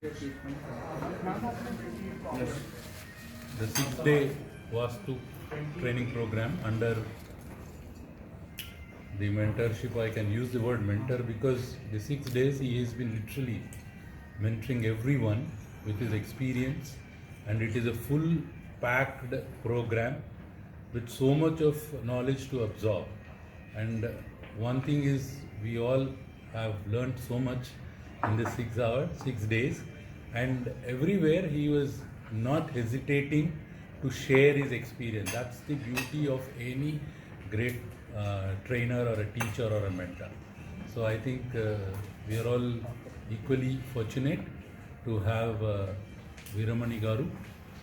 Yes. The 6-day Vastu training program under the mentorship. I can use the word mentor because the 6 days he has been literally mentoring everyone with his experience, and it is a full packed program with so much of knowledge to absorb. And one thing is, we all have learned so much in the 6 hours, 6 days, and everywhere he was not hesitating to share his experience. That's the beauty of any great trainer or a teacher or a mentor. So I think we are all equally fortunate to have Veeramani Garu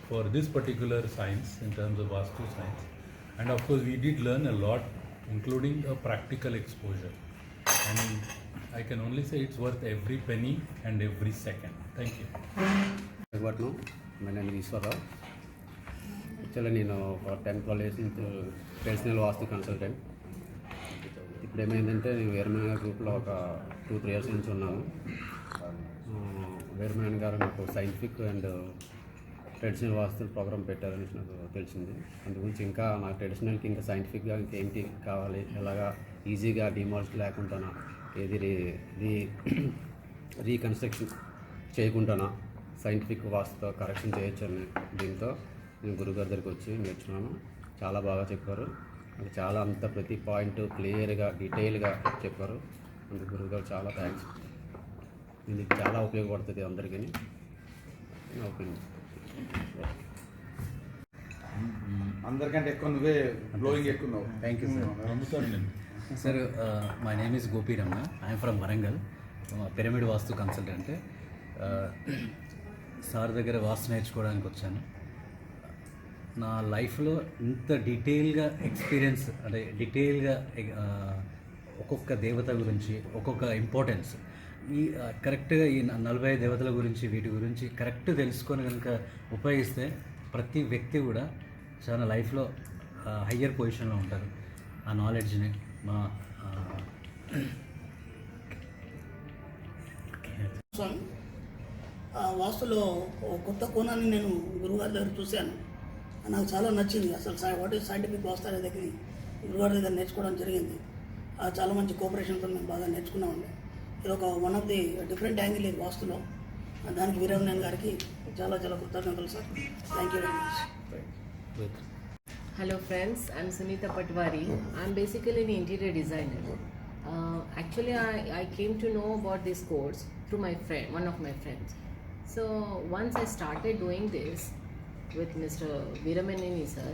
for this particular science in terms of Vastu science. And of course we did learn a lot, including a practical exposure. And I can only say it's worth every penny and every second. Thank you. My name is Iswara. Actually, for 10-12 years traditional vastu consultant. ఇప్పుడు ఏమైందంటే నేను వీరమేన గ్రూప్లో ఒక 2-3 years నుంచి ఉన్నాను. వీరమేన గారు నాకు scientific and traditional vastu program పెట్టారని నాకు తెలిసింది. అందుగురించి ఇంకా నాకు ట్రెడిషనల్కి ఇంకా సైంటిఫిక్గా ఇంకేంటి కావాలి, ఎలాగా ఈజీగా డిమాల్స్ లేకుండా ఏది రీకన్స్ట్రక్షన్ చేయకుండా సైంటిఫిక్ వాస్తుతో కరెక్షన్ చేయొచ్చని దీంతో నేను గురుగారి దగ్గరికి వచ్చి నేర్చుకున్నాను. చాలా బాగా చెప్పారు. నాకు చాలా అంత ప్రతి పాయింట్ క్లియర్గా డీటెయిల్గా చెప్పారు. అందుకు గురుగారు చాలా థ్యాంక్స్. ఇది చాలా ఉపయోగపడుతుంది అందరికీ. ఓకే, అందరికంటే ఎక్కువ నువ్వే glowing ఎక్కున్నావు. Thank you, sir. Sir, my name is Gopi Ramna. I am from Warangal. I'm a pyramid vastu consultant. Sir దగ్గర వాస్తు నేర్చుకోవడానికి వచ్చాను. నా లైఫ్లో ఇంత డీటెయిల్గా ఎక్స్పీరియన్స్, అంటే డీటెయిల్గా ఒక్కొక్క దేవత గురించి ఒక్కొక్క ఇంపార్టెన్స్, ఈ కరెక్ట్గా ఈ 45 దేవతల గురించి వీటి గురించి కరెక్ట్ తెలుసుకొని కనుక ఉపయోగిస్తే ప్రతి వ్యక్తి కూడా చాలా లైఫ్లో హయ్యర్ పొజిషన్లో ఉంటారు. ఆ నాలెడ్జ్ని మా వాస్తులో కొత్త కోణాన్ని నేను గురుగారి దగ్గర చూశాను. నాకు చాలా నచ్చింది. అసలు వాట్ ఈస్ సైంటిఫిక్ వాస్తు అనే దగ్గర గురుగారి దగ్గర నేర్చుకోవడం జరిగింది. చాలా మంచి కోఆపరేషన్తో మేము బాగా నేర్చుకున్నామండి. ఇది ఒక one of the different angle ఇది వాస్తులో. దానికి వీరమణి గారికి చాలా చాలా కృతజ్ఞతలు sir. Thank you very much. Hello friends, I'm Sunita Patwari. I'm basically an interior designer. Actually, I came to know about this course through my friend, one of my friends. So once I started doing this with Mr. Veeramani sir,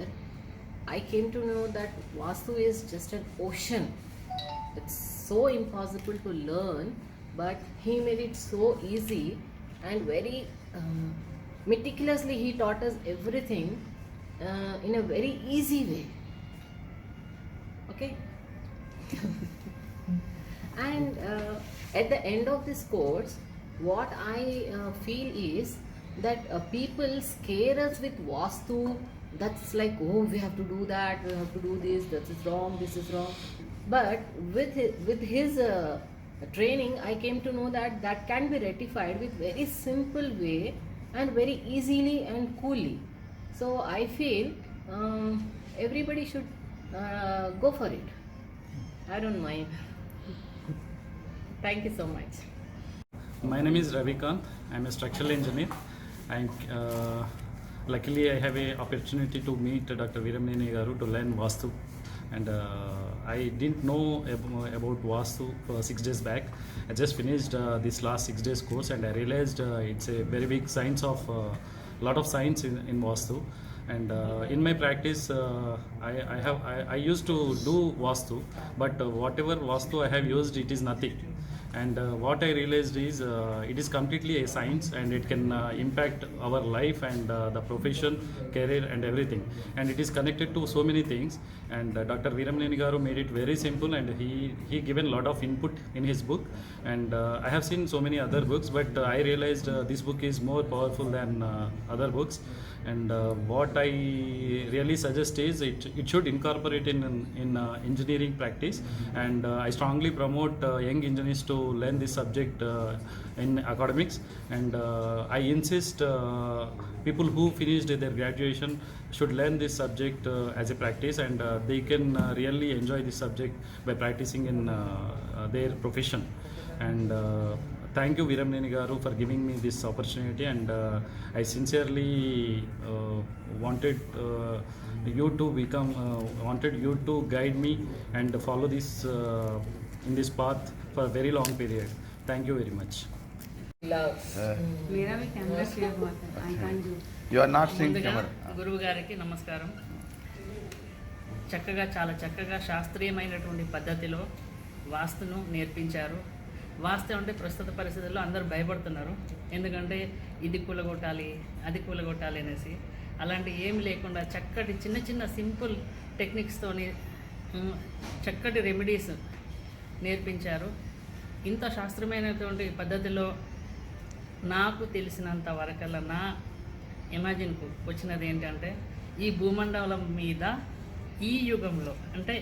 I came to know that Vastu is just an ocean. It's so impossible to learn, but he made it so easy and very meticulously he taught us everything in a very easy way. Okay. And at the end of this course, what I feel is that people scare us with Vastu. That's like, oh, we have to do that, we have to do this, this is wrong, this is wrong. But with his training, I came to know that that can be rectified with very simple way and very easily and coolly. So I feel everybody should go for it. I don't mind. Thank you so much. My name is Ravikant. I'm a structural engineer. And luckily I have a opportunity to meet Dr. Veeramani Garu to learn Vastu. And I didn't know about Vastu 6 days back. I just finished this last 6 days course, and I realized it's a very big science of lot of science in Vastu. And in my practice, I used to do Vastu, but whatever Vastu I have used, it is nothing. And what I realized is it is completely a science, and it can impact our life and the profession, career and everything. And it is connected to so many things. And Dr. Veeramani Garu made it very simple, and he given a lot of input in his book. And I have seen so many other books, but I realized this book is more powerful than other books. And what I really suggest is it should incorporate in engineering practice. And I strongly promote young engineers to learn this subject in academics, and I insist people who finished their graduation should learn this subject as a practice, and they can really enjoy this subject by practicing in their profession. And thank you Viramneni garu for giving me this opportunity, and I sincerely wanted you to guide me and follow this in this path for a very long period. Thank you very much. मेरा भी camera share हुआ था I can do you are not sing ముందుగా camera. గురువు గారికి నమస్కారం. చాలా చక్కగా శాస్త్రీయమైనటువంటి పద్ధతిలో వాస్తును నేర్పించారు. వాస్తు అంటే ప్రస్తుత పరిస్థితుల్లో అందరూ భయపడుతున్నారు, ఎందుకంటే ఇది కూలగొట్టాలి అది కూలగొట్టాలి అనేసి. అలాంటి ఏమి లేకుండా చక్కటి చిన్న చిన్న సింపుల్ టెక్నిక్స్తోని చక్కటి రెమెడీస్ నేర్పించారు. ఇంత శాస్త్రీయమైనటువంటి పద్ధతిలో నాకు తెలిసినంత వరకల్లా నా ఇమాజిన్కు వచ్చినది ఏంటంటే, ఈ భూమండలం మీద ఈ యుగంలో అంటే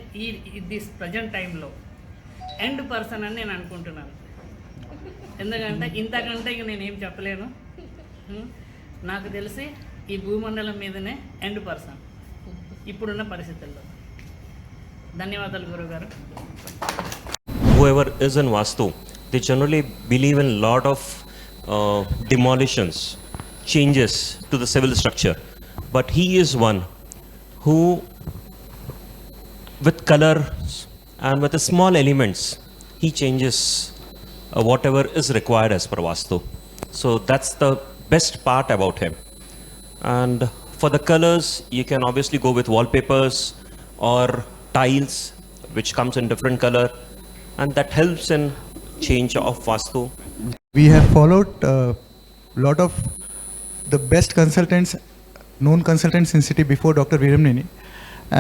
దిస్ ప్రజెంట్ టైంలో ఎండ్ పర్సన్ అని నేను అనుకుంటున్నాను. ఎందుకంటే ఇంతకంటే ఇక నేనేం చెప్పలేను. నాకు తెలిసి ఈ భూమండలం మీదనే ఎండ్ పర్సన్ ఇప్పుడున్న పరిస్థితుల్లో. ధన్యవాదాలు గురువుగారు. Whoever is in Vastu, they generally believe in lot of demolitions, changes to the civil structure. But he is one who, with colors and with the small elements, he changes whatever is required as per Vastu. So that's the best part about him. And for the colors, you can obviously go with wallpapers or tiles, which comes in different color, and that helps in change of Vastu. We have followed a lot of the best consultants, known consultants in city before Dr. Viramneni,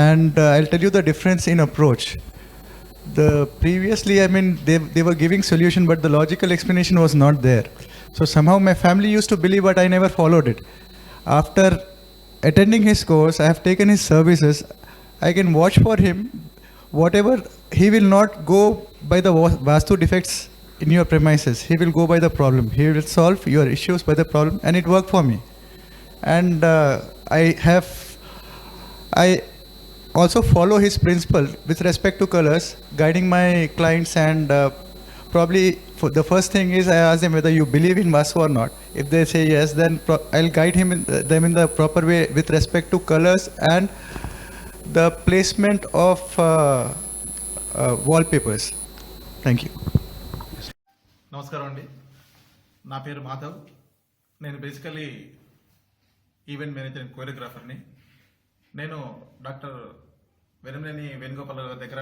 and I'll tell you the difference in approach. Previously, I mean, they were giving solution, but the logical explanation was not there. So somehow my family used to believe, but I never followed it. After attending his course, I have taken his services. I can watch for him. Whatever, he will not go by the Vastu defects in your premises. He will go by the problem. He will solve your issues by the problem, and it worked for me. And I also follow his principle with respect to colors, guiding my clients, and probably for the first thing is I ask them whether you believe in Vastu or not. If they say yes, then I'll guide them in the proper way with respect to colors and the placement of wallpapers. Thank you. నమస్కారం అండి, నా పేరు మాధవ్. నేను basically event manager and కోరియోగ్రాఫర్ని. నేను doctor విరమనేని Venugopal గారి దగ్గర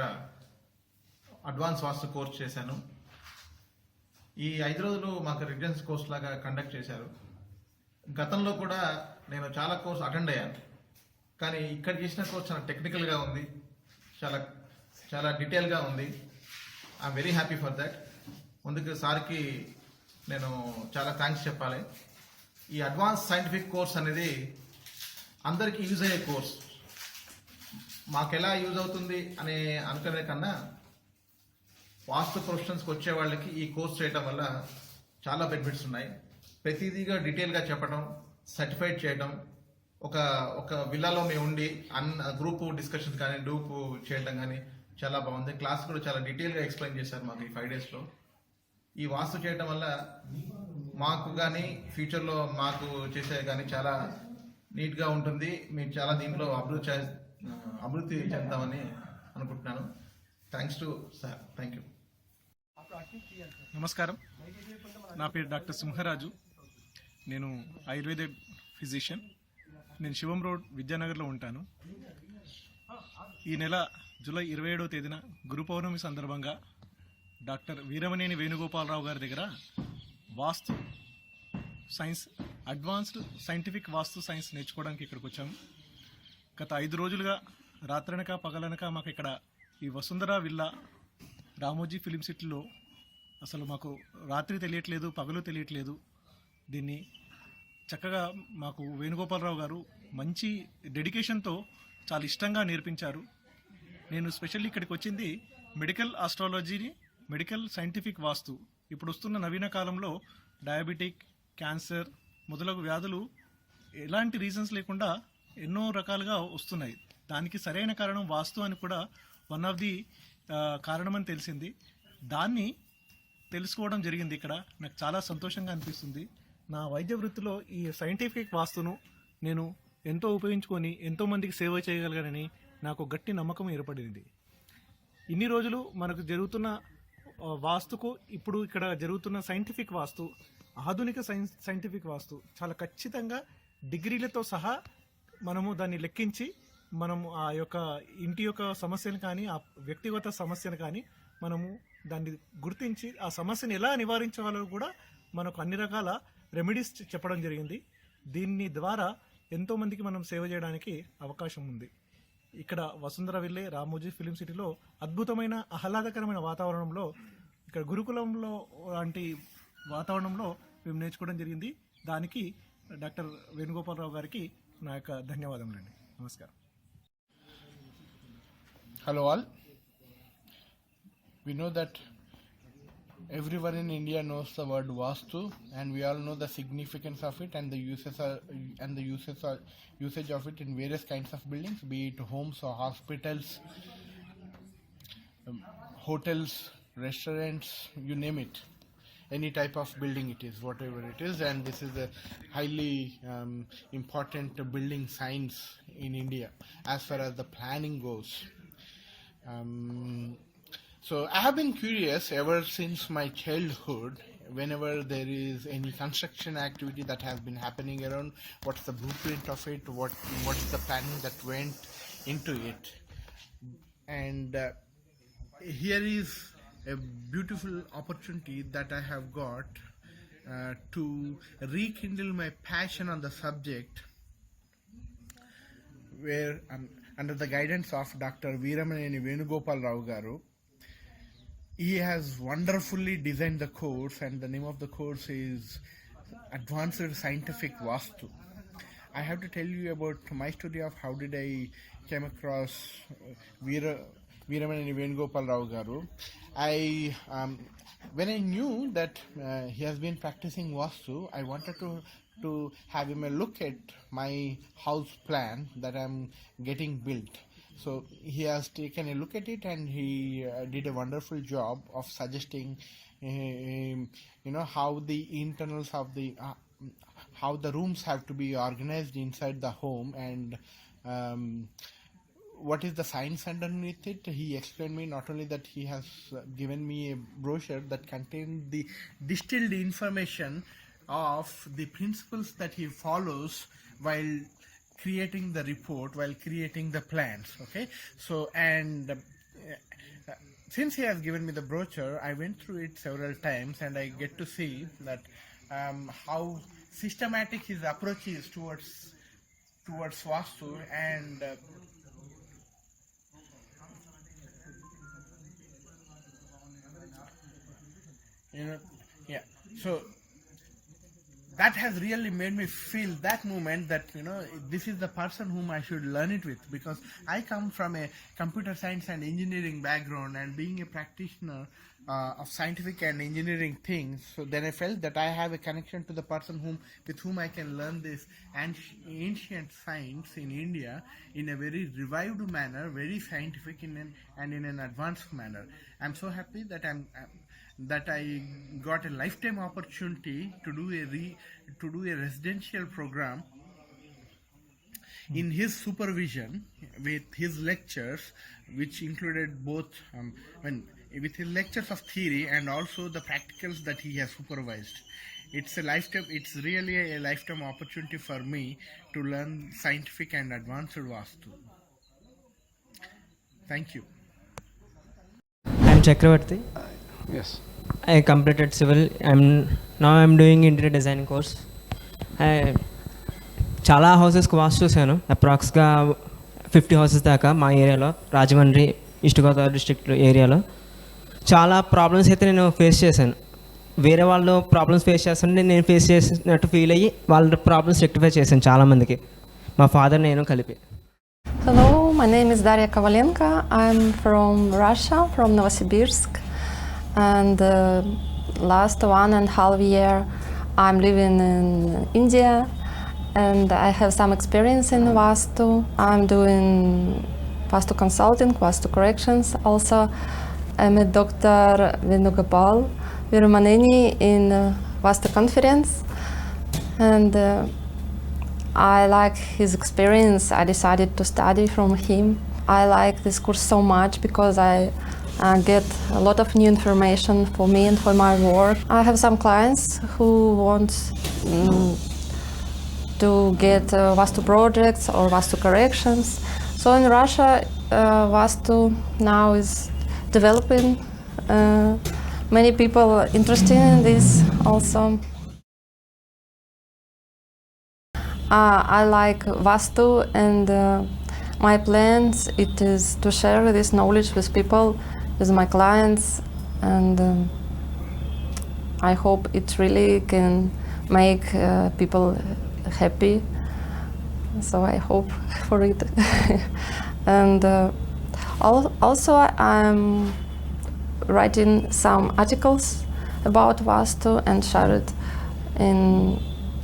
advance వాస్తు course చేశాను. ఈ 5 రోజులు మాకు రెసిడెన్స్ కోర్స్ లాగా కండక్ట్ చేశారు. గతంలో కూడా నేను చాలా కోర్స్ అటెండ్ అయ్యాను, కానీ ఇక్కడ చేసిన కోర్స్ చాలా టెక్నికల్గా ఉంది, చాలా చాలా డీటెయిల్గా ఉంది. I'm very happy for that. ముందుకు సార్కి నేను చాలా థ్యాంక్స్ చెప్పాలి. ఈ అడ్వాన్స్ సైంటిఫిక్ కోర్స్ అనేది అందరికీ యూజ్ అయ్యే కోర్స్. మాకు ఎలా యూజ్ అవుతుంది అని అనుకునే కన్నా వాస్తు ప్రొఫెషన్స్కి వచ్చే వాళ్ళకి ఈ కోర్స్ చేయడం వల్ల చాలా బెనిఫిట్స్ ఉన్నాయి. ప్రతిదీగా డీటెయిల్గా చెప్పడం, సర్టిఫైడ్ చేయడం, ఒక విల్లాలో మేము ఉండి గ్రూప్ డిస్కషన్స్ కానీ గ్రూప్ చేయడం కానీ చాలా బాగుంది. క్లాస్ కూడా చాలా డీటెయిల్గా ఎక్స్ప్లెయిన్ చేశారు మాకు ఈ 5 డేస్లో. ఈ వాస్తు చేయడం వల్ల మాకు కానీ ఫ్యూచర్లో మాకు చేసే కానీ చాలా నీట్గా ఉంటుంది. మేము చాలా దీంట్లో అభివృద్ధి చెందామని అనుకుంటున్నాను. Thanks to sir. Thank you. నమస్కారం, నా పేరు డాక్టర్ సింహరాజు. నేను ఆయుర్వేద ఫిజిషియన్. నేను శివం రోడ్ విద్యానగర్లో ఉంటాను. ఈ నెల జూలై 27వ తేదీన గురు పౌర్ణమి సందర్భంగా డాక్టర్ వీరమనేని వేణుగోపాలరావు గారి దగ్గర వాస్తు సైన్స్, అడ్వాన్స్డ్ సైంటిఫిక్ వాస్తు సైన్స్ నేర్చుకోవడానికి ఇక్కడికి వచ్చాము. గత 5 రోజులుగా రాత్రనక పగలనక మాకు ఇక్కడ ఈ వసుంధర విల్లా రామోజీ ఫిలిం సిటీలో అసలు మాకు రాత్రి తెలియట్లేదు, పగలు తెలియట్లేదు. దీన్ని చక్కగా మాకు వేణుగోపాలరావు గారు మంచి డెడికేషన్తో చాలా ఇష్టంగా నేర్పించారు. నేను స్పెషల్లీ ఇక్కడికి వచ్చింది మెడికల్ ఆస్ట్రాలజీని మెడికల్ సైంటిఫిక్ వాస్తు ఇప్పుడు వస్తున్న నవీన కాలంలో డయాబెటిక్, క్యాన్సర్ మొదలగు వ్యాధులు ఎలాంటి రీజన్స్ లేకుండా ఎన్నో రకాలుగా వస్తున్నాయి. దానికి సరైన కారణం వాస్తు అని కూడా వన్ ఆఫ్ ది కారణం అని తెలిసింది. దాన్ని తెలుసుకోవడం జరిగింది. ఇక్కడ నాకు చాలా సంతోషంగా అనిపిస్తుంది. నా వైద్య వృత్తిలో ఈ సైంటిఫిక్ వాస్తును నేను ఎంతో ఉపయోగించుకొని ఎంతోమందికి సేవ చేయగలిగానని నాకు గట్టి నమ్మకం ఏర్పడింది. ఇన్ని రోజులు మనకు జరుగుతున్న వాస్తుకు ఇప్పుడు ఇక్కడ జరుగుతున్న సైంటిఫిక్ వాస్తు, ఆధునిక సైంటిఫిక్ వాస్తు చాలా ఖచ్చితంగా డిగ్రీలతో సహా మనము దాన్ని లెక్కించి మనము ఆ యొక్క ఇంటి యొక్క సమస్యను కానీ ఆ వ్యక్తిగత సమస్యను కానీ మనము దాన్ని గుర్తించి ఆ సమస్యను ఎలా నివారించాలో కూడా మనకు అన్ని రకాల రెమెడీస్ చెప్పడం జరిగింది. దీని ద్వారా ఎంతోమందికి మనం సేవ చేయడానికి అవకాశం ఉంది. ఇక్కడ వసుంధర విల్లే రామోజీ ఫిలిం సిటీలో అద్భుతమైన ఆహ్లాదకరమైన వాతావరణంలో, ఇక్కడ గురుకులంలో లాంటి వాతావరణంలో మేము నేర్చుకోవడం జరిగింది. దానికి డాక్టర్ వేణుగోపాలరావు గారికి నా యొక్క ధన్యవాదములండి. నమస్కారం. Hello all. We know that everyone in India knows the word Vastu, and we all know the significance of it and the usage of it in various kinds of buildings, be it homes or hospitals, hotels, restaurants, you name it. Any type of building it is, whatever it is, and this is a highly important building science in India as far as the planning goes. So I have been curious ever since my childhood. Whenever there is any construction activity that has been happening around, what's the blueprint of it, what's the planning that went into it, and here is a beautiful opportunity that I have got to rekindle my passion on the subject, where under the guidance of Dr. Veeramaneni Venugopal Garu, he has wonderfully designed the course, and the name of the course is Advanced Scientific Vastu. I have to tell you about my story of how did I came across Veeramaneni Venugopal Garu. When I knew that he has been practicing Vastu, I wanted to have him a look at my house plan that I'm getting built. So he has taken a look at it, and he did a wonderful job of suggesting how the internals of the how the rooms have to be organized inside the home, and what is the science underneath it. He explained me not only that, he has given me a brochure that contained the distilled information of the principles that he follows while creating the report, while creating the plans. Okay, so and since he has given me the brochure, I went through it several times, and I get to see that how systematic his approach is towards Vastu, and so that has really made me feel that moment that this is the person whom I should learn it with, because I come from a computer science and engineering background, and being a practitioner of scientific and engineering things, so then I felt that I have a connection to the person with whom I can learn this ancient science in India in a very revived manner, very scientific and in an advanced manner. I'm so happy that I got a lifetime opportunity to do a residential program in his supervision with his lectures, which included both with his lectures of theory and also the practicals that he has supervised. It's really a lifetime opportunity for me to learn scientific and advanced Vastu. Thank you. I'm Chakravarti. Yes. I completed civil. I'm doing interior design course. చాలా హౌసెస్కి వాస్తు చూశాను, అప్రాక్స్గా 50 houses దాకా మా ఏరియాలో, Rajahmundry east Godavari district ఏరియాలో. చాలా problems అయితే నేను face చేశాను. వేరే వాళ్ళు ప్రాబ్లమ్స్ ఫేస్ చేస్తుంటే నేను ఫేస్ చేసినట్టు ఫీల్ అయ్యి వాళ్ళ ప్రాబ్లమ్స్ రెక్టిఫై చేశాను చాలామందికి, మా ఫాదర్ నేను కలిపి. Hello, my name is Daria Kovalenko. I'm from Russia, from Novosibirsk. and last 1.5 year I'm living in India, and I have some experience in Vastu. I'm doing Vastu consulting, Vastu corrections. Also, I met Dr. Venugopal Viramaneni in Vastu conference, and I like his experience. I decided to study from him. I like this course so much because I get a lot of new information for me and for my work. I have some clients who want to get Vastu projects or Vastu corrections. So in Russia, Vastu now is developing. Many people are interested in this also. I like Vastu, and my plans it is to share this knowledge with people, with my clients, and I hope it really can make people happy. So I hope for it. And also I'm writing some articles about Vastu and share it in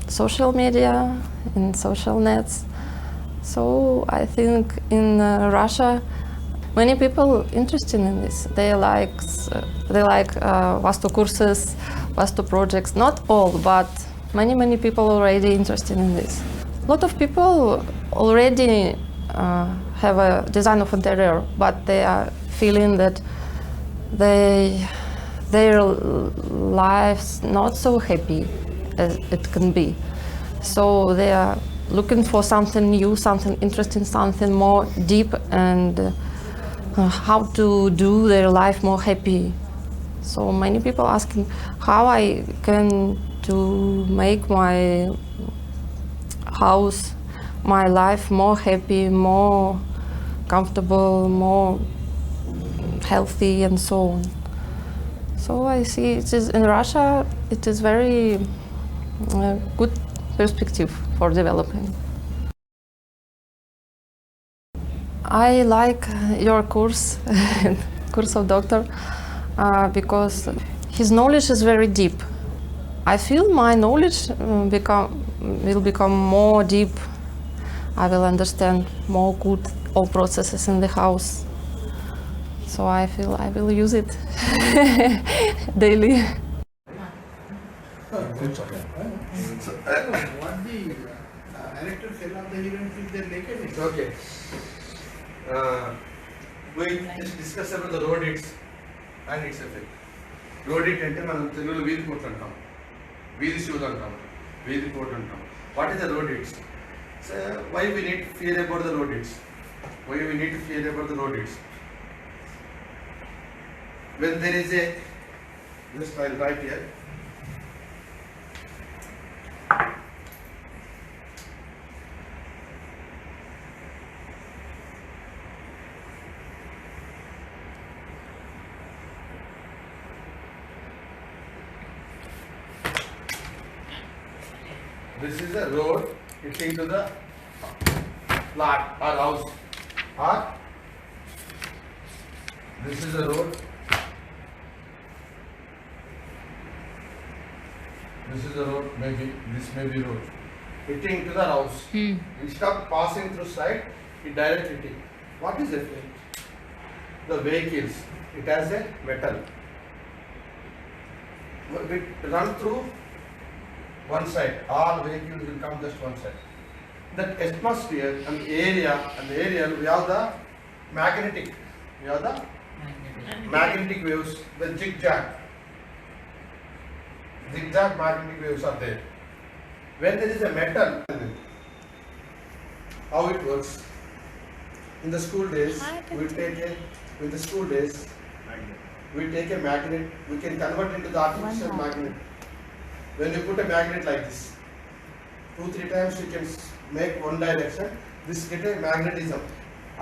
social media, in social nets. So I think in Russia, many people interested in this. They like Vastu courses, Vastu projects. Not all, but many people already interested in this. A lot of people already have a design of interior, but they are feeling that their lives not so happy as it can be. So they are looking for something new, something interesting, something more deep, and how to do their life more happy. So many people asking how I can to make my house, my life more happy, more comfortable, more healthy, and so on. So I see it is in Russia, it is very good perspective for developing. I like your course, course of doctor, because his knowledge is very deep. I feel my knowledge will become more deep. I will understand more good all processes in the house. So I feel I will use it daily. What the director fell off the event with their nakedness? Okay. We just discuss about the road hits and its effect. Road hit అంటే మనం తెలుగులో వీధి పోట్లు అంటాం, వీధి శివులు అంటాం, వీధి పోట్లు అంటాం. What is the road hits? So why we need fear about the road hits? Why we need to fear about the road hits? When there is a, just I'll write here. This is a road, it's into the plot or house, or this is a road, this is a road, maybe this may be road, hitting to the house. Instead of passing through side, it direct hitting. What is it? The vehicles, it has a metal. We run through one side, all vehicles will come just one side. That atmosphere and the area we have the magnetic waves, the zigzag magnetic waves are there. When there is a metal, how it works? In the school days, we take a magnet, we can convert into the artificial magnet. When you put a magnet like this, 2-3 times you can make one direction, this get a magnetism,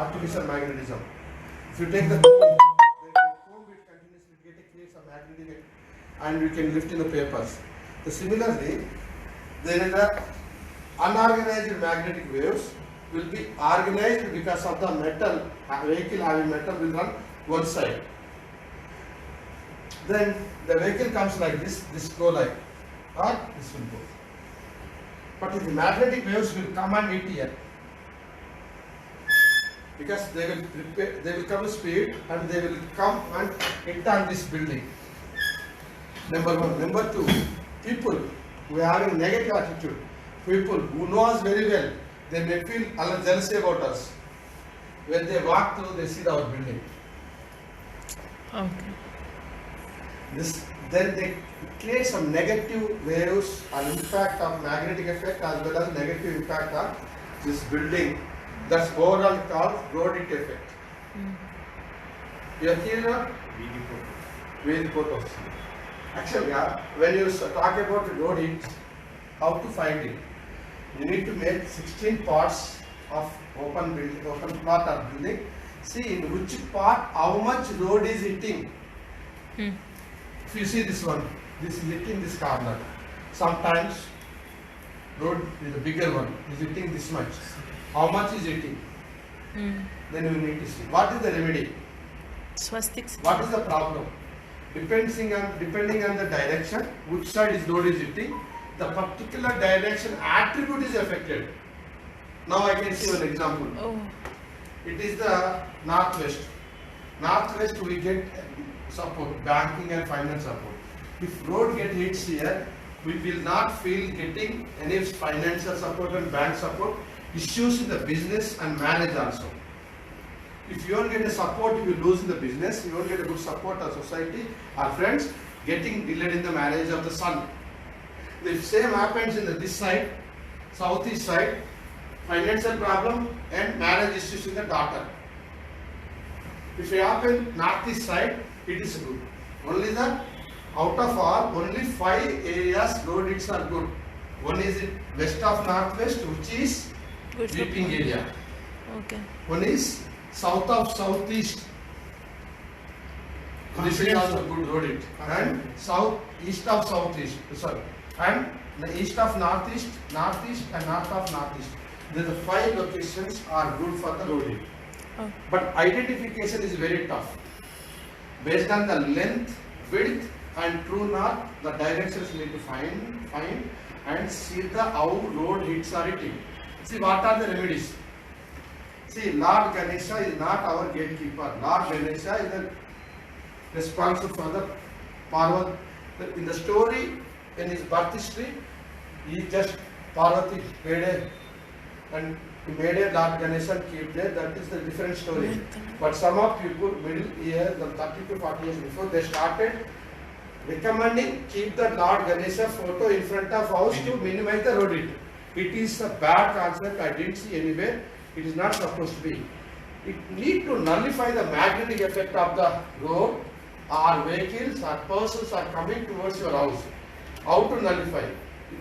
artificial magnetism. If you take the comb it continuously creates a magnetic, and you can lift in the papers. So similarly, there is a unorganized magnetic waves will be organized because of the metal, vehicle having metal will run one side. Then the vehicle comes like this go like, or this will go. But if the magnetic waves will come and hit here, because they will come with speed and they will come and hit on this building. Number one. Number two, people who are having negative attitude, people who know us very well, they may feel a little jealousy about us. When they walk through, they see our building. Okay. Then they create some negative waves and impact of magnetic effect as well as negative impact on this building. That's overall called road hit effect. You are clear? Veedi Actually, when you talk about road hit, how to find it? You need to make 16 parts of open building, open plot or building. See in which part how much road is hitting. If you see this one, this is hitting this corner. Sometimes road is a bigger one, is hitting this much. How much is hitting? Then you need to see. What is the remedy? Swastiks. What is the problem? Depending on the direction, which side is road is hitting, the particular direction attribute is affected. Now I can see one example. It is the northwest. Northwest we get support, banking and finance support. If road get hits here, we will not feel getting any financial support and bank support. Issues in the business and marriage also. If you don't get a support, you will lose in the business. You don't get a good support of society or friends, getting delayed in the marriage of the son. The same happens in this side, southeast side, financial problem and marriage issues in the daughter. If it happen northeast side, it is good. Only the out of all, only 5 areas road hits are good. One is west of northwest, which is weeping area. Okay. One is south of southeast. This is also good road hit. And south east of southeast. Sorry. And the east of northeast, northeast and north of northeast. The 5 locations are good for the road hit. But identification is very tough. Based on the length, width and true north, the directions need to find and see the how road hits are hitting. See what are the remedies. See, Lord Ganesha is not our gatekeeper. Lord Ganesha is the responsible for the Parvati. In the story, in his birth history, he just Parvati made a and he made a Lord Ganesha and keep there. That is the different story. But some of people middle year, the 30 to 40 years before, they started recommending keep the Lord Ganesha photo in front of house to minimize the road hit. It is a bad concept. I didn't see anywhere. It is not supposed to be. It need to nullify the magnetic effect of the road or vehicles or persons are coming towards your house. How to nullify?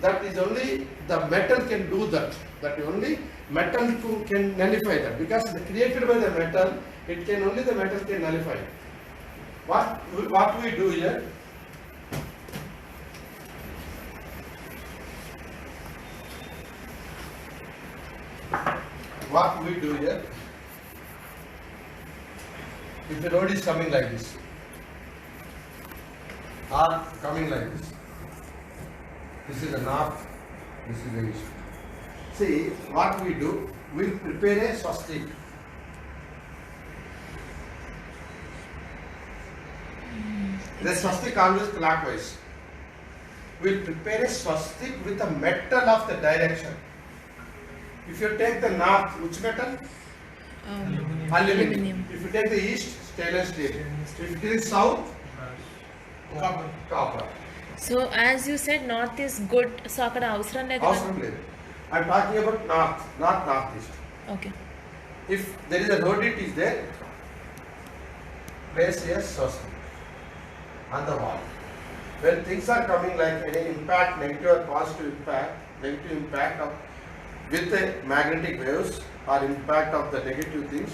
That is only the metal can do that. That only metal can nullify that, because created by the metal, it can only the metal can nullify. What we do here? What we do here? If the road is coming like this, or coming like this is the north, this is the east. See, what we do, we prepare a swastik. The swastik always clockwise. We will prepare a swastik with the metal of the direction. If you take the north, which metal? Aluminium. If you take the east, stainless steel. If it is south, copper. So as you said, north is good. So akkada avsaram ledhu. Avsaram ledhu. I am talking about north, not northeast. Okay. If there is a road hit is there, place a swastik on the wall. When things are coming like any impact, negative or positive impact of with the magnetic waves or impact of the negative things,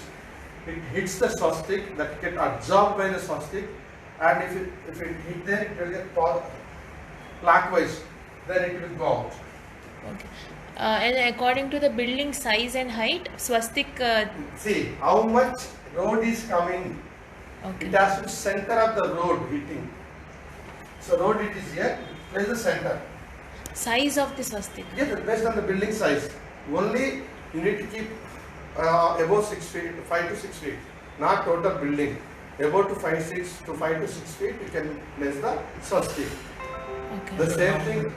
it hits the swastik, that get absorbed by the swastik, and if it hit there, it will get clockwise, then it will go out. Okay. And according to the building size and height, swastik. See how much road is coming. Okay. It has to be center of the road hitting. So road it is here, place the center. Size of the swastika. Yes, based on the building size. Only you need to keep above 6 feet, 5 to 6 feet, not total building. Above to 5 to 6 feet, you can place the swastika. Okay. The same thing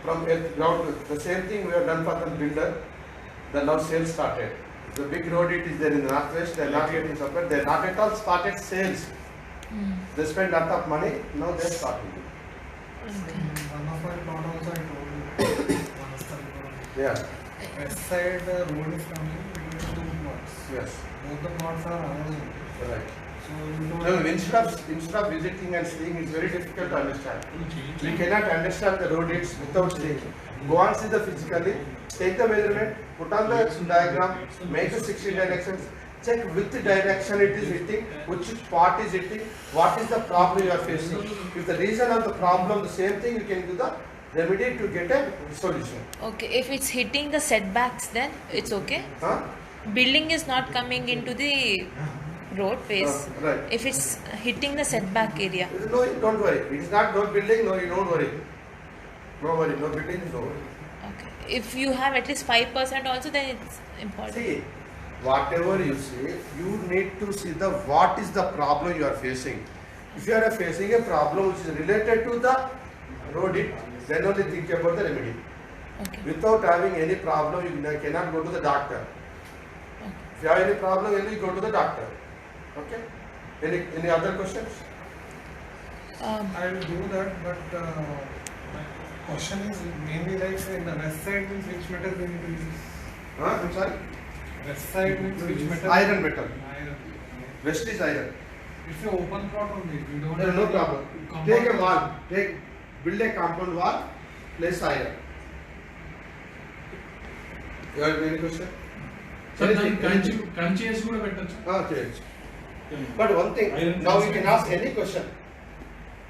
from ground. The same thing we have done for the builder. The now sales started. The big road it is there in the northwest. They are not getting support. They are not at all started sales. They spend lot of money. Now they are starting. One of my plot also I told you. Yeah. West side road is coming between two plots. Yes. Both the plots are around. Right. So you don't. No, instead of visiting and seeing, it's very difficult to understand. We cannot understand the road it's without seeing. Go and see the physically, take the measurement, put on the diagram, make the 60 directions, check which direction it is hitting, which part is hitting, what is the problem you are facing. If the reason of the problem the same thing, you can do the remedy to get a solution. Okay, if it's hitting the setbacks, then it's okay. Huh? Building is not coming into the road face. Right. If it's hitting the setback area. No, don't worry. It is not no building, no, you don't worry. No worry, no building, no worry. Okay. If you have at least 5% also, then it's important. See, whatever you say, you need to see the what is the problem you are facing. If you are facing a problem which is related to the road, then only think about the remedy. Okay. Without having any problem, you cannot go to the doctor. If you have any problem, then you go to the doctor. Okay? Any other questions? I will do that, but my question is mainly like in the west side means which metal we need to use? I'm sorry? West side means which metal? Iron metal. Iron. West is iron. It's an open plot only. We don't There is have no any problem. compound Take a wall, build a compound wall, place iron. You have any question? కంచేసి కూడా పెట్టొచ్చు. But one thing, now you can ask any question.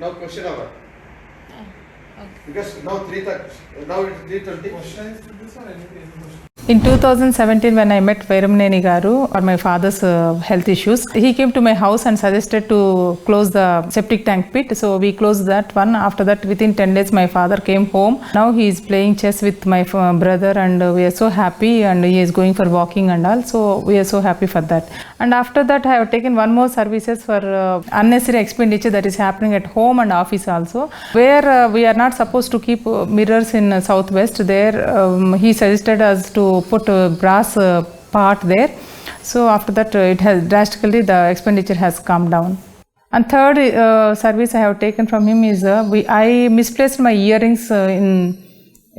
Now question hour. Because now 3:30, now it's 3:20. Question is to this or anything? In 2017, when I met Veramneni Garu or my father's health issues, he came to my house and suggested to close the septic tank pit. So we closed that one. After that, within 10 days, my father came home. Now he is playing chess with my brother, and we are so happy. And he is going for walking and all. So we are so happy for that. And after that, I have taken one more services for unnecessary expenditure that is happening at home and office also, where we are not supposed to keep mirrors in southwest. There, he suggested us to put a brass part there. So after that, it has drastically the expenditure has come down. And third service I have taken from him is I misplaced my earrings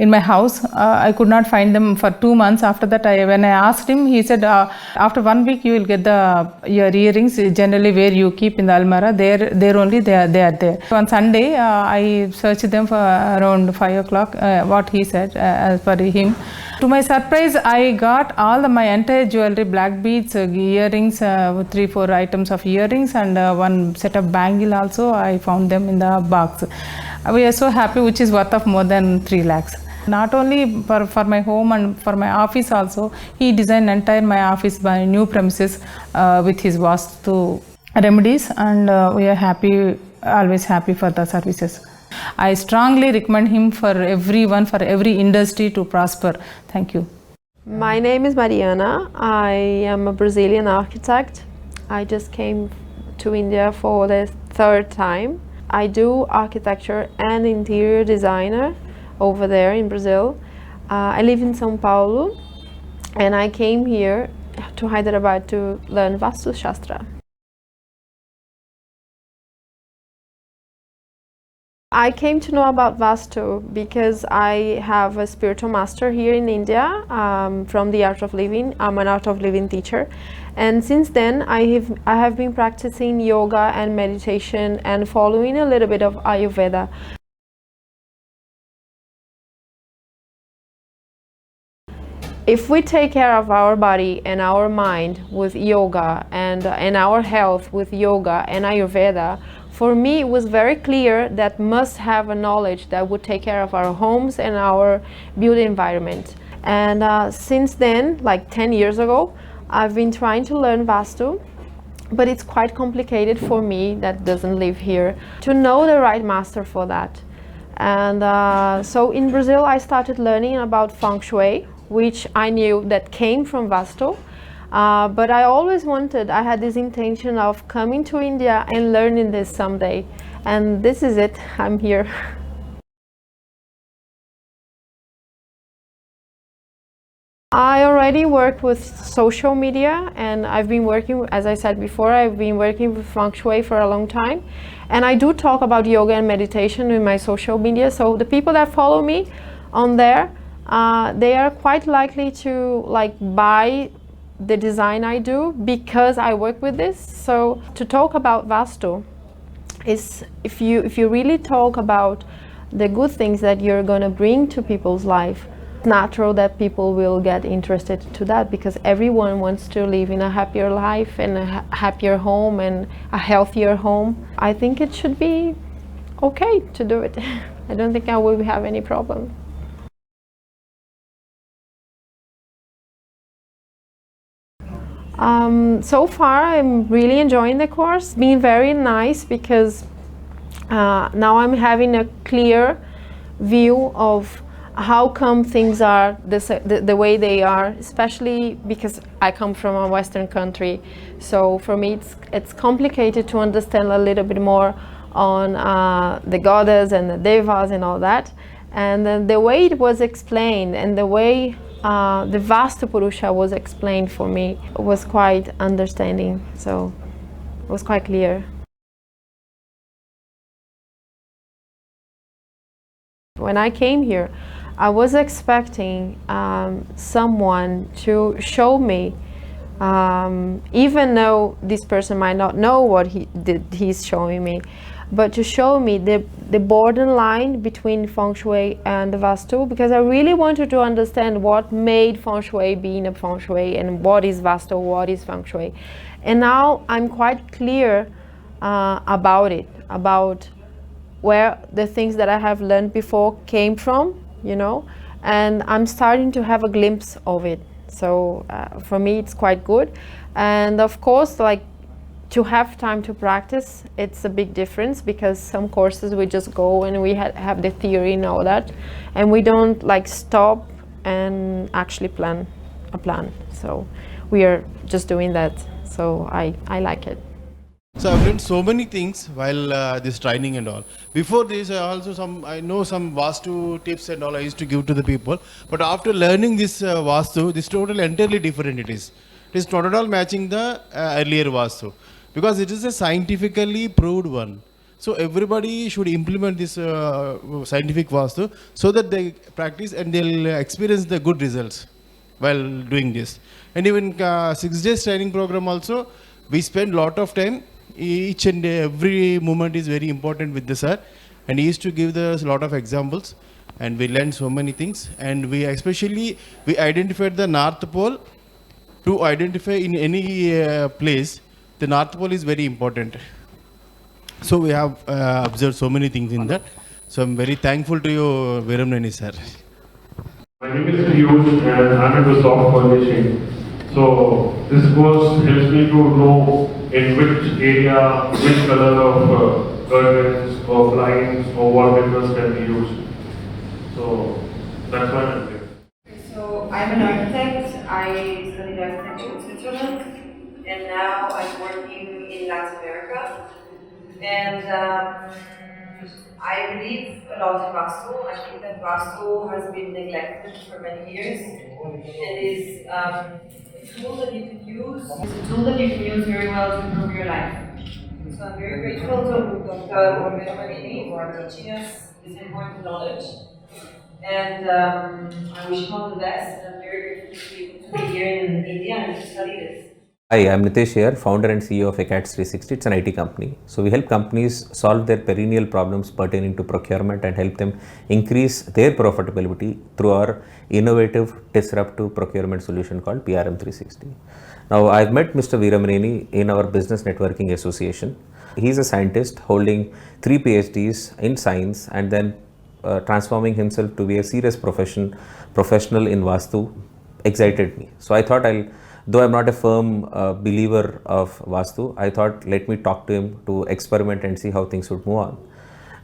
in my house. I could not find them for 2 months. After that, when I asked him, he said after 1 week you will get your earrings. Generally where you keep in the almara, there only they are there. So on Sunday, I searched them for around 5 o'clock. What he said as per him. To my surprise, I got my entire jewelry, black beads, earrings, 3-4 items of earrings, and one set of bangle also. I found them in the box. We are so happy, which is worth of more than 3 lakhs. Not only for my home and for my office also, he designed entire my office by new premises with his Vastu remedies, and we are happy, always happy for the services. I strongly recommend him for everyone, for every industry to prosper. Thank you. My name is Mariana. I am a Brazilian architect. I just came to India for the 3rd time. I do architecture and interior designer over there in Brazil. I live in São Paulo, and I came here to Hyderabad to learn Vastu Shastra. I came to know about Vastu because I have a spiritual master here in India from the Art of Living. I'm an Art of Living teacher, and since then I have been practicing yoga and meditation and following a little bit of Ayurveda. If we take care of our body and our mind with yoga and our health with yoga and Ayurveda, for me it was very clear that must have a knowledge that would take care of our homes and our beauty environment. And since then, like 10 years ago, I've been trying to learn Vastu, but it's quite complicated for me that doesn't live here to know the right master for that. And so in Brazil I started learning about Feng Shui, which I knew that came from Vastu. But I always I had this intention of coming to India and learning this someday. And this is it, I'm here. I already work with social media, and I've been working, as I said before, I've been working with Feng Shui for a long time. And I do talk about yoga and meditation in my social media. So the people that follow me on there, they are quite likely to buy the design I do because I work with this. So to talk about Vastu is if you really talk about the good things that you're going to bring to people's life, it's natural that people will get interested to that, because everyone wants to live in a happier life and a happier home and a healthier home. I think it should be okay to do it. I don't think I will have any problem. So far I'm really enjoying the course. It's been very nice because now I'm having a clear view of how come things are the way they are, especially because I come from a Western country. So for me it's complicated to understand a little bit more on the goddess and the devas and all that. And then the way it was explained and the way the Vastu Purusha was explained for me was quite understanding, so it was quite clear. When I came here, I was expecting someone to show me, even though this person might not know what he's showing me, but to show me the borderline between Feng Shui and the Vastu, because I really wanted to understand what made Feng Shui being a Feng Shui and what is Vastu, what is Feng Shui. And now I'm quite clear about it, about where the things that I have learned before came from, you know, and I'm starting to have a glimpse of it. So for me it's quite good. And of course, to have time to practice, it's a big difference, because some courses we just go and we have the theory and all that, and we don't stop and actually plan a plan. So we are just doing that. So I like it. So I've learned so many things while this training and all. Before this, I know some Vastu tips and all I used to give to the people. But after learning this Vastu, this totally entirely different it is. It is not at all matching the earlier Vastu, because it is a scientifically proved one. So everybody should implement this scientific Vastu so that they practice and they'll experience the good results while doing this. And even 6 days training program also, we spend lot of time. Each and every moment is very important with the sir, and he used to give us a lot of examples, and we learned so many things. And we identified the North Pole. To identify in any place, the North Pole is very important. So we have observed so many things in that. So I'm very thankful to you, Veeramneni sir. My name is Piyush and I'm into soft furnishing. So this course helps me to know in which area, which color of curtains or blinds or wall papers can be used. So that's why I'm here. So I'm an architect. I studied architecture in Switzerland, and now I'm working in Latin America. And I believe a lot in Vastu. I think that Vastu has been neglected for many years. It is a tool that you can use. It's a tool that you can use very well to improve your life. So I'm very grateful to Dr. Veeramneni for teaching us this important knowledge. And I wish him all the best. I'm very grateful to be here in India and to study this. Hi, I'm Nitesh here, founder and CEO of ACATS 360. It's an IT company. So we help companies solve their perennial problems pertaining to procurement and help them increase their profitability through our innovative, disruptive procurement solution called PRM 360. Now, I've met Mr. Veeramneni in our Business Networking Association. He's a scientist holding 3 PhDs in science and then transforming himself to be a serious professional in Vastu excited me. So I thought I'll though I'm not a firm believer of Vastu, I thought let me talk to him to experiment and see how things would move on.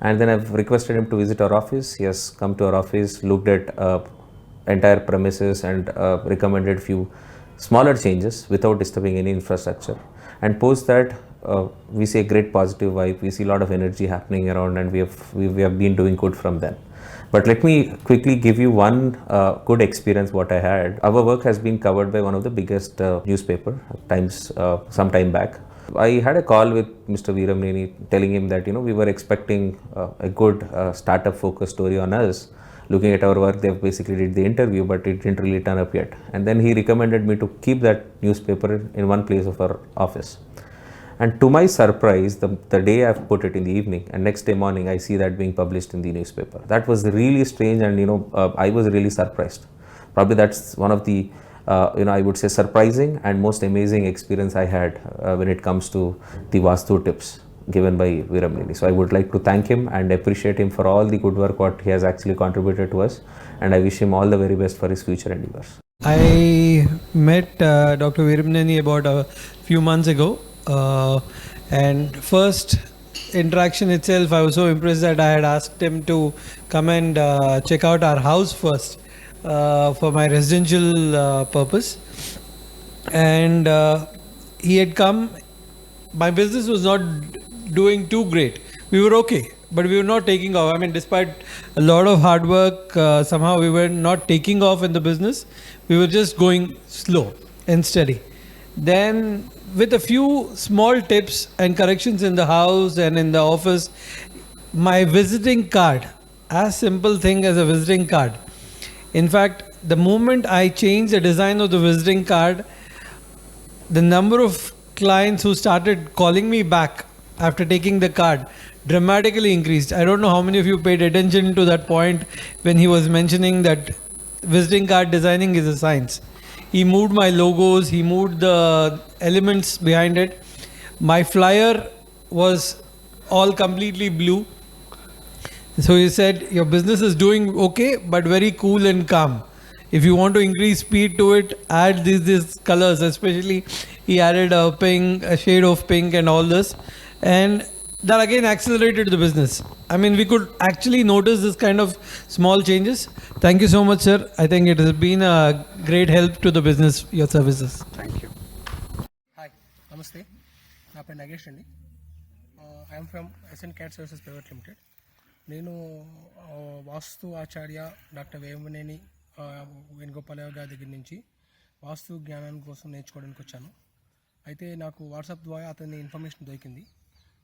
And then I've requested him to visit our office. He has come to our office, looked at entire premises and recommended few smaller changes without disturbing any infrastructure. And post that, we see a great positive vibe. We see a lot of energy happening around, and we have been doing good from them. But let me quickly give you one good experience what I had. Our work has been covered by one of the biggest newspaper Times some time back. I had a call with Mr. Veeramneni telling him that we were expecting a good startup focused story on us. Looking at our work, they basically did the interview, but it didn't really turn up yet. And then he recommended me to keep that newspaper in one place of our office. And to my surprise, the day I've put it in the evening, and next day morning, I see that being published in the newspaper. That was really strange, and I was really surprised. Probably that's one of the I would say surprising and most amazing experience I had when it comes to the Vastu tips given by Veeramneni. So I would like to thank him and appreciate him for all the good work what he has actually contributed to us, and I wish him all the very best for his future endeavors. I met Dr. Veeramneni about a few months ago, and first interaction itself, I was so impressed that I had asked him to come and check out our house first for my residential purpose, and he had come. My business was not doing too great. We were okay, but we were not taking off. I mean, despite a lot of hard work, somehow we were not taking off in the business. We were just going slow and steady. Then with a few small tips and corrections in the house and in the office, my visiting card, as simple thing as a visiting card. In fact, the moment I changed the design of the visiting card, the number of clients who started calling me back after taking the card dramatically increased. I don't know how many of you paid attention to that point when he was mentioning that visiting card designing is a science. He moved my logos, he moved the elements behind it. My flyer was all completely blue. So he said, your business is doing okay, but very cool and calm. If you want to increase speed to it, add these colors, especially he added a pink, a shade of pink and all this. And that again accelerated the business. I mean, we could actually notice this kind of small changes. Thank you so much, sir. I think it has been a great help to the business, your services. Thank you. Hi, Namaste. నా పేరు నగేష్ అండి. I'm from SN cat services private limited. నేను వాస్తు ఆచార్య doctor వేమనేని Venugopala Rao గారి దగ్గర నుంచి వాస్తు జ్ఞానం కోసం నేర్చుకోవడానికి వచ్చాను. అయితే నాకు వాట్సాప్ ద్వారా అతని ఇన్ఫర్మేషన్ దొరికింది.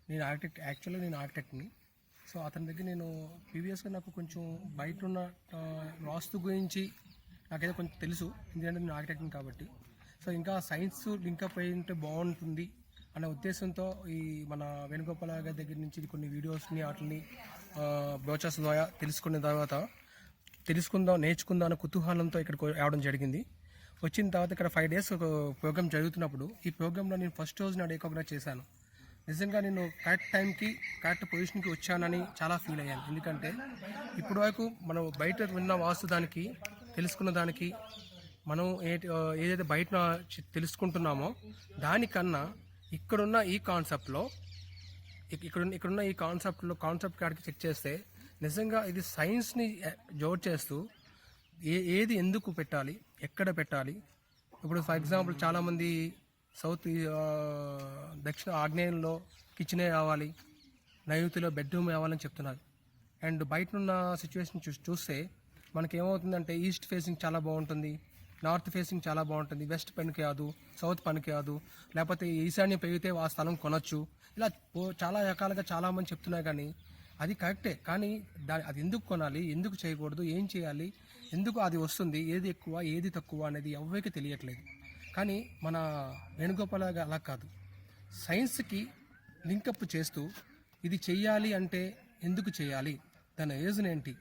నేను యాక్చువల్గా నేను ఆర్కిటెక్ట్ని. సో అతని దగ్గర నేను ప్రీవియస్గా నాకు కొంచెం బయట ఉన్న వాస్తు గురించి నాకైతే కొంచెం తెలుసు, ఎందుకంటే నేను ఆర్కిటెక్ట్ని కాబట్టి. సో ఇంకా సైన్స్ లింకప్ అయి ఉంటే బాగుంటుంది అనే ఉద్దేశంతో ఈ మన వేణుగోపాల గారి దగ్గర నుంచి కొన్ని వీడియోస్ని వాటిని బ్రోచర్స్ ద్వారా తెలుసుకున్న తర్వాత నేర్చుకుందాం అనే కుతూహలంతో ఇక్కడికి రావడం జరిగింది. వచ్చిన తర్వాత ఇక్కడ 5 days ఒక ప్రోగ్రామ్ జరుగుతున్నప్పుడు ఈ ప్రోగ్రాంలో నేను ఫస్ట్ రోజు నాడు రికగ్నైజ్ చేశాను. నిజంగా నేను కరెక్ట్ టైంకి కరెక్ట్ పొజిషన్కి వచ్చానని చాలా ఫీల్ అయ్యాను. ఎందుకంటే ఇప్పటి వరకు మనం బయట విన్న వాస్తు దానికి తెలుసుకున్న దానికి మనం ఏదైతే బయట తెలుసుకుంటున్నామో దానికన్నా ఇక్కడున్న ఈ కాన్సెప్ట్లో కాన్సెప్ట్ కాడికి చెక్ చేస్తే నిజంగా ఇది సైన్స్ని జోడ్ చేస్తూ ఏది ఎందుకు పెట్టాలి, ఎక్కడ పెట్టాలి. ఇప్పుడు ఫర్ ఎగ్జాంపుల్ చాలామంది దక్షిణ ఆగ్నేయంలో కిచెనే కావాలి, నైరుతిలో బెడ్రూమ్ కావాలని చెప్తున్నారు. అండ్ బయట ఉన్న సిచ్యువేషన్ చూస్తే మనకేమవుతుందంటే ఈస్ట్ ఫేసింగ్ చాలా బాగుంటుంది, నార్త్ ఫేసింగ్ చాలా బాగుంటుంది, వెస్ట్ పనికి కాదు, సౌత్ పనికి కాదు, లేకపోతే ఈశాన్యం పెరిగితే ఆ స్థలం కొనొచ్చు. ఇలా చాలా రకాలుగా చాలామంది చెప్తున్నారు. కానీ అది కరెక్టే, కానీ అది ఎందుకు కొనాలి, ఎందుకు చేయకూడదు, ఏం చేయాలి, ఎందుకు అది వస్తుంది, ఏది ఎక్కువ ఏది తక్కువ అనేది ఎవరికి తెలియట్లేదు. కానీ మన వేణుగోపాల అలా కాదు, సైన్స్కి లింకప్ చేస్తూ ఇది చెయ్యాలి అంటే ఎందుకు చేయాలి, దాని రీజన్ ఏంటి,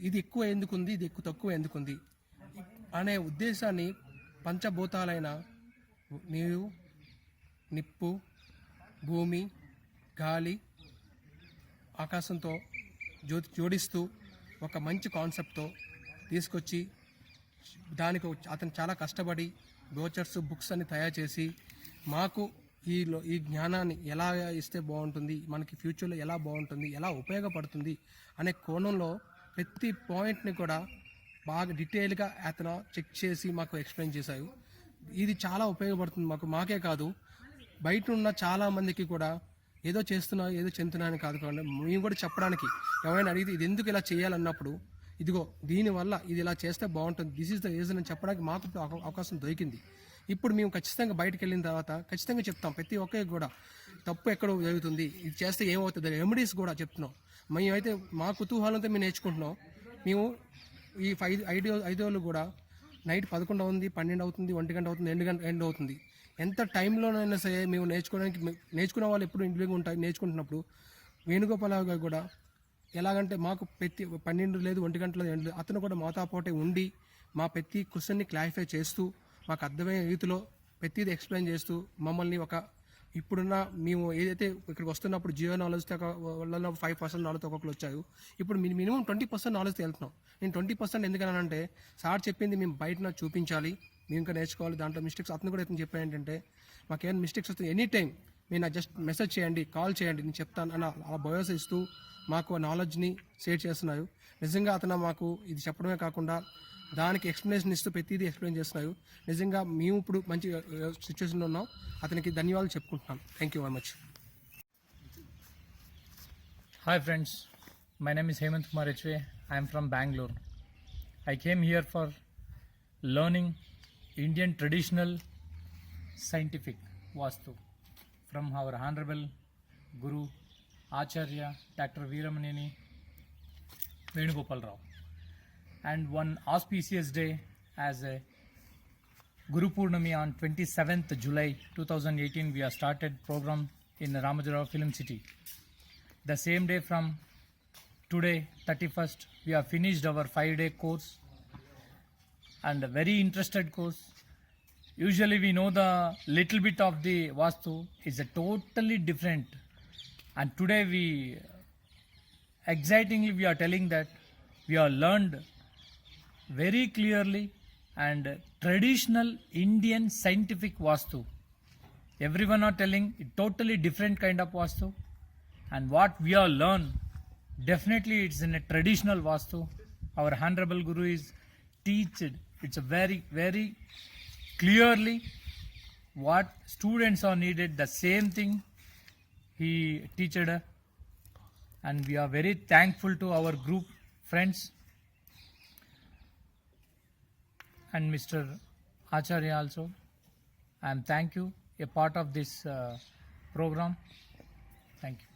ఇది ఎక్కువ ఎందుకుంది, ఇది ఎక్కువ తక్కువ ఎందుకుంది అనే ఉద్దేశాన్ని పంచభూతాలైన నీరు, నిప్పు, భూమి, గాలి, ఆకాశంతో జోడిస్తూ ఒక మంచి కాన్సెప్ట్తో తీసుకొచ్చి దానికి అతను చాలా కష్టపడి బ్రోచర్స్ బుక్స్ అని తయారు చేసి మాకు ఈ జ్ఞానాన్ని ఎలా ఇస్తే బాగుంటుంది, మనకి ఫ్యూచర్లో ఎలా బాగుంటుంది, ఎలా ఉపయోగపడుతుంది అనే కోణంలో ప్రతి పాయింట్ని కూడా బాగా డీటెయిల్గా అతను చెక్ చేసి మాకు ఎక్స్ప్లెయిన్ చేశారు. ఇది చాలా ఉపయోగపడుతుంది మాకే కాదు, బయట ఉన్న చాలా మందికి కూడా ఏదో చేస్తున్నా ఏదో చెందుతున్నాను కాదు కాకుండా మేము కూడా చెప్పడానికి ఎవరైనా అడిగితే ఇది ఎందుకు ఇలా చేయాలన్నప్పుడు ఇదిగో దీనివల్ల ఇది ఇలా చేస్తే బాగుంటుంది, దిస్ ఈస్ ద రీజన్ అని చెప్పడానికి మాకు అవకాశం దొరికింది. ఇప్పుడు మేము ఖచ్చితంగా బయటకు వెళ్ళిన తర్వాత ఖచ్చితంగా చెప్తాం ప్రతి ఒక్కరికి కూడా తప్పు ఎక్కడ జరుగుతుంది, ఇది చేస్తే ఏమవుతుంది, రెమెడీస్ కూడా చెప్తున్నాం. మేమైతే మా కుతూహలంతో మేము నేర్చుకుంటున్నాం. మేము ఈ 5 రోజులు కూడా నైట్ 11 అవుతుంది, 12 అవుతుంది, 1 గంట అవుతుంది, 2 గంట ఎండ్ అవుతుంది. ఎంత టైంలోనైనా సరే మేము నేర్చుకునే వాళ్ళు ఎప్పుడు ఇంట్లో ఉంటాయి. నేర్చుకుంటున్నప్పుడు వేణుగోపాల్ గారు కూడా ఎలాగంటే మాకు ప్రతి 12 లేదు 1 గంటలో ఎండ్ అతను కూడా మాతో పాటే ఉండి మా ప్రతి క్వశ్చన్ని క్లారిఫై చేస్తూ మాకు అర్థమయ్యే రీతిలో ప్రతిదీ ఎక్స్ప్లెయిన్ చేస్తూ మమ్మల్ని ఇప్పుడున్న మేము ఏదైతే ఇక్కడికి వస్తున్నప్పుడు జియో నాలెడ్జ్ వల్ల 5% నాలెడ్జ్ ఒక్కొక్కరు వచ్చారు. ఇప్పుడు మినిమం 20% నాలెడ్జ్ వెళ్తున్నాం. నేను 20% ఎందుకనంటే సార్ చెప్పింది మేము బయట చూపించాలి, మేము ఇంకా నేర్చుకోవాలి. దాంట్లో మిస్టేక్స్ అతను కూడా అతను చెప్పాను ఏంటంటే మాకేమైనా మిస్టేక్స్ వస్తే ఎనీ టైం మీరు నాకు జస్ట్ మెసేజ్ చేయండి, కాల్ చేయండి, నేను చెప్తాను అన్న అలా భరోసా ఇస్తూ మాకు నాలెడ్జ్ని షేర్ చేస్తున్నారు. నిజంగా అతను మాకు ఇది చెప్పడమే కాకుండా దానికి ఎక్స్ప్లెనేషన్ ఇస్తూ ప్రతిదీ ఎక్స్ప్లెయిన్ చేస్తున్నారు. నిజంగా మేము ఇప్పుడు మంచి సిచ్యువేషన్లో ఉన్నాం. అతనికి ధన్యవాదాలు చెప్పుకుంటున్నాను. Thank you very much. Hi friends, my name is Hemant Kumar H.V. I am from Bangalore. I came here for learning Indian traditional scientific Vastu from our Honorable Guru Acharya Dr. Veeramaneni Venugopal Rao. And one auspicious day as a Guru Purnami on 27th July 2018 we have started program in Ramajara Film City. The same day from today 31st we have finished our 5-day course and a very interested course. Usually we know the little bit of the Vastu is a totally different, and today we excitingly we are telling that we have learned very clearly and traditional Indian scientific Vastu. Everyone are telling a totally different kind of Vastu, and what we have learned definitely it's in a traditional Vastu. Our Honorable Guru is teached. It's a very very clearly what students are needed. The same thing he teached, and we are very thankful to our group friends and Mr. Acharya also. I am thank you a part of this program. Thank you.